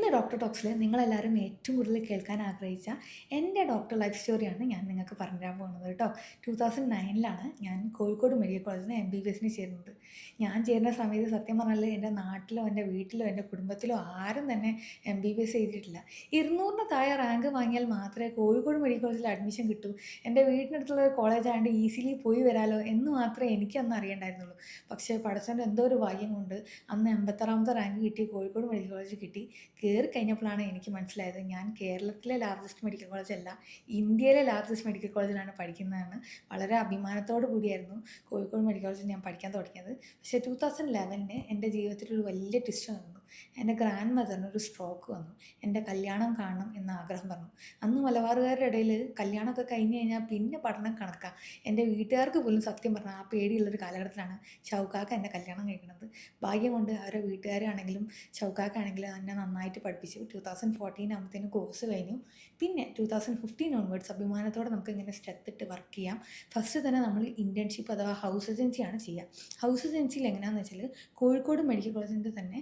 ഇന്ന് ഡോക്ടർ ടോക്സിൽ നിങ്ങളെല്ലാവരും ഏറ്റവും കൂടുതൽ കേൾക്കാൻ ആഗ്രഹിച്ച എൻ്റെ ഡോക്ടർ ലൈഫ് സ്റ്റോറിയാണ് ഞാൻ നിങ്ങൾക്ക് പറഞ്ഞു തരാൻ പോകുന്നത് കേട്ടോ. 2009 ഞാൻ കോഴിക്കോട് മെഡിക്കൽ കോളേജിൽ നിന്ന് MBBS ചേരുന്നത്. ഞാൻ ചേരുന്ന സമയത്ത് സത്യം പറഞ്ഞാൽ എൻ്റെ നാട്ടിലോ എൻ്റെ വീട്ടിലോ എൻ്റെ കുടുംബത്തിലോ ആരും തന്നെ MBBS ചെയ്തിട്ടില്ല. 200 താഴെ റാങ്ക് വാങ്ങിയാൽ മാത്രമേ കോഴിക്കോട് മെഡിക്കൽ കോളേജിൽ അഡ്മിഷൻ കിട്ടൂ, എൻ്റെ വീടിനടുത്തുള്ള ഒരു കോളേജായതുകൊണ്ട് ഈസിലി പോയി വരാമല്ലോ എന്ന് മാത്രമേ എനിക്കന്ന് അറിയണ്ടായിരുന്നുള്ളൂ. പക്ഷേ പടച്ചോൻ്റെ എന്തോ ഒരു ഭാഗ്യം കൊണ്ട് അന്ന് 86ാമത്തെ റാങ്ക് കിട്ടി, കോഴിക്കോട് മെഡിക്കൽ കോളേജിൽ കിട്ടി. കയറി കഴിഞ്ഞപ്പോഴാണ് എനിക്ക് മനസ്സിലായത് ഞാൻ കേരളത്തിലെ ലാർജസ്റ്റ് മെഡിക്കൽ കോളേജല്ല, ഇന്ത്യയിലെ ലാർജസ്റ്റ് മെഡിക്കൽ കോളേജിലാണ് പഠിക്കുന്നതെന്ന്. വളരെ അഭിമാനത്തോടു കൂടിയായിരുന്നു കോഴിക്കോട് മെഡിക്കൽ കോളേജിൽ ഞാൻ പഠിക്കാൻ തുടങ്ങിയത്. പക്ഷേ 2011 എൻ്റെ ജീവിതത്തിലൊരു വലിയ ട്വിസ്റ്റ് വന്നു. എൻ്റെ ഗ്രാൻഡ് മദറിന് ഒരു സ്ട്രോക്ക് വന്നു. എൻ്റെ കല്യാണം കാണണം എന്ന ആഗ്രഹം പറഞ്ഞു. അന്ന് മലബാറുകാരുടെ ഇടയിൽ കല്യാണമൊക്കെ കഴിഞ്ഞ് കഴിഞ്ഞാൽ പിന്നെ പഠനം കണക്കാം. എൻ്റെ വീട്ടുകാർക്ക് പോലും സത്യം പറഞ്ഞാൽ ആ പേടിയുള്ളൊരു കാലഘട്ടത്തിലാണ് ഷൗക്കാക്ക എൻ്റെ കല്യാണം കഴിക്കുന്നത്. ഭാഗ്യം കൊണ്ട് അവരുടെ വീട്ടുകാരാണെങ്കിലും ഷൗക്കാക്കാണെങ്കിലും എന്നെ നന്നായിട്ട് പഠിപ്പിച്ചു. 2014 ആകുമ്പോഴത്തേനും കോഴ്സ് കഴിഞ്ഞു. പിന്നെ 2015 ഓൺവേർഡ്സ് അഭിമാനത്തോടെ നമുക്ക് ഇങ്ങനെ സ്റ്റെപ്പിട്ട് വർക്ക് ചെയ്യാം. ഫസ്റ്റ് തന്നെ നമ്മൾ ഇൻറ്റേൺഷിപ്പ് അഥവാ ഹൗസ് ഏജൻസിയാണ് ചെയ്യുക. ഹൗസ് ഏജൻസിയിൽ എങ്ങനെയാണെന്ന് വെച്ചാൽ കോഴിക്കോട് മെഡിക്കൽ കോളേജിൻ്റെ തന്നെ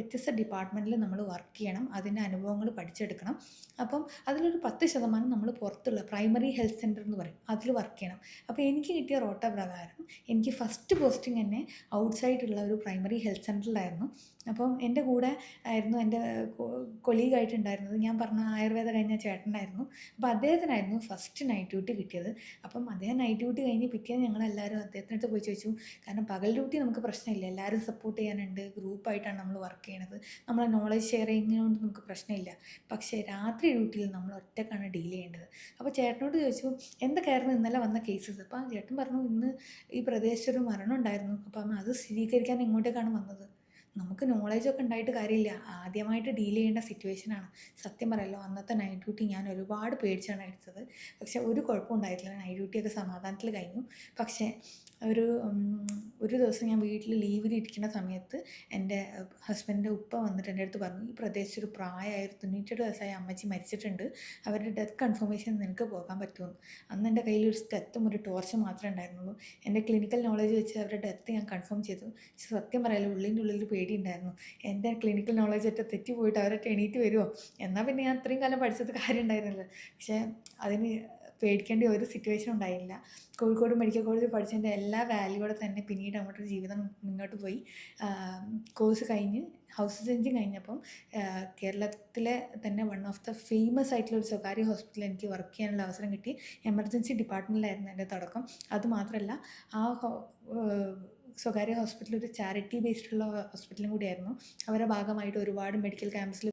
വ്യത്യസ്ത ഡിപ്പാർട്ട്മെൻറ്റിൽ നമ്മൾ വർക്ക് ചെയ്യണം, അതിൻ്റെ അനുഭവങ്ങൾ പഠിച്ചെടുക്കണം. അപ്പം അതിലൊരു 10% നമ്മൾ പുറത്തുള്ള പ്രൈമറി ഹെൽത്ത് സെൻറ്റർ എന്ന് പറയും, അതിൽ വർക്ക് ചെയ്യണം. അപ്പോൾ എനിക്ക് കിട്ടിയ റോട്ട പ്രകാരം എനിക്ക് ഫസ്റ്റ് പോസ്റ്റിംഗ് തന്നെ ഔട്ട്സൈഡുള്ള ഒരു പ്രൈമറി ഹെൽത്ത് സെൻറ്ററിലായിരുന്നു. അപ്പം എൻ്റെ കൂടെ ആയിരുന്നു എൻ്റെ കൊളീഗായിട്ടുണ്ടായിരുന്നത്, ഞാൻ പറഞ്ഞ ആയുർവേദ കഴിഞ്ഞ ചേട്ടനായിരുന്നു. അപ്പോൾ അദ്ദേഹത്തിനായിരുന്നു ഫസ്റ്റ് നൈറ്റ് ഡ്യൂട്ടി കിട്ടിയത്. അപ്പം അദ്ദേഹം നൈറ്റ് ഡ്യൂട്ടി കഴിഞ്ഞ് പിറ്റേന്ന് ഞങ്ങളെല്ലാവരും അദ്ദേഹത്തിനടുത്ത് പോയി ചോദിച്ചു. കാരണം പകൽ ഡ്യൂട്ടി നമുക്ക് പ്രശ്നമില്ല, എല്ലാവരും സപ്പോർട്ട് ചെയ്യാനുണ്ട്, ഗ്രൂപ്പായിട്ടാണ് നമ്മൾ വർക്ക് ചെയ്യണത്, നമ്മളെ നോളജ് ഷെയർ ചെയ്യുന്നതുകൊണ്ട് നമുക്ക് പ്രശ്നമില്ല. പക്ഷേ രാത്രി ഡ്യൂട്ടിയിൽ നമ്മൾ ഒറ്റക്കാണ് ഡീൽ ചെയ്യേണ്ടത്. അപ്പോൾ ചേട്ടനോട് ചോദിച്ചു എന്തൊക്കെയായിരുന്നു ഇന്നലെ വന്ന കേസസ്. അപ്പോൾ ആ ചേട്ടൻ പറഞ്ഞു ഇന്ന് ഈ പ്രദേശത്തൊരു മരണം ഉണ്ടായിരുന്നു, അപ്പം അത് സ്ഥിരീകരിക്കാൻ ഇങ്ങോട്ടേക്കാണ് വന്നത്. നമുക്ക് നോളേജൊക്കെ ഉണ്ടായിട്ട് കാര്യമില്ല, ആദ്യമായിട്ട് ഡീൽ ചെയ്യേണ്ട സിറ്റുവേഷനാണ്. സത്യം പറയല്ലോ, അന്നത്തെ നൈറ്റ് ഡ്യൂട്ടി ഞാൻ ഒരുപാട് പേടിച്ചാണ് എടുത്തത്. പക്ഷേ ഒരു കുഴപ്പം ഉണ്ടായിട്ടില്ല, നൈറ്റ് ഡ്യൂട്ടിയൊക്കെ സമാധാനത്തിൽ കഴിഞ്ഞു. പക്ഷേ ഒരു ഒരു ദിവസം ഞാൻ വീട്ടിൽ ലീവിലിരിക്കുന്ന സമയത്ത് എൻ്റെ ഹസ്ബൻഡിൻ്റെ ഉപ്പ വന്നിട്ട് എൻ്റെ അടുത്ത് പറഞ്ഞു, ഈ പ്രദേശത്തൊരു പ്രായമായ 98 വയസ്സായ അമ്മച്ചി മരിച്ചിട്ടുണ്ട്, അവരുടെ ഡെത്ത് കൺഫർമേഷൻ നിനക്ക് പോകാൻ പറ്റുമെന്ന്. അന്ന് എൻ്റെ കയ്യിൽ ഒരു സ്റ്റെത്തും ഒരു ടോർച്ചും മാത്രമേ ഉണ്ടായിരുന്നുള്ളൂ. എൻ്റെ ക്ലിനിക്കൽ നോളേജ് വെച്ച് അവരുടെ ഡെത്ത് ഞാൻ കൺഫേം ചെയ്തു. സത്യം പറയാലോ, ഉള്ളിൻ്റെ ഉള്ളിൽ പേടിയുണ്ടായിരുന്നു, എൻ്റെ ക്ലിനിക്കൽ നോളേജ് ഒറ്റ തെറ്റി പോയിട്ട് അവരൊക്കെ എണീറ്റ് വരുമോ, എന്നാൽ പിന്നെ ഞാൻ അത്രയും കാലം പഠിച്ചത് കാര്യം ഉണ്ടായിരുന്നില്ല. പക്ഷേ അതിന് പേടിക്കേണ്ട ഒരു സിറ്റുവേഷൻ ഉണ്ടായില്ല. കോഴിക്കോട് മെഡിക്കൽ കോളേജിൽ പഠിച്ചതിൻ്റെ എല്ലാ വാല്യൂടെ തന്നെ പിന്നീട് അങ്ങോട്ടൊരു ജീവിതം മുന്നോട്ട് പോയി. കോഴ്സ് കഴിഞ്ഞ് ഹൗസ് സർജൻ കഴിഞ്ഞപ്പം കേരളത്തിലെ തന്നെ വൺ ഓഫ് ദ ഫേമസ് ആയിട്ടുള്ള ഒരു സ്വകാര്യ ഹോസ്പിറ്റലിൽ എനിക്ക് വർക്ക് ചെയ്യാനുള്ള അവസരം കിട്ടി. എമർജൻസി ഡിപ്പാർട്ട്മെൻറ്റിലായിരുന്നു എൻ്റെ തുടക്കം. അതുമാത്രമല്ല ആ സ്വകാര്യ ഹോസ്പിറ്റൽ ഒരു ചാരിറ്റി ബേസ്ഡുള്ള ഹോസ്പിറ്റലും കൂടിയായിരുന്നു. അവരുടെ ഭാഗമായിട്ട് ഒരുപാട് മെഡിക്കൽ ക്യാമ്പസിൽ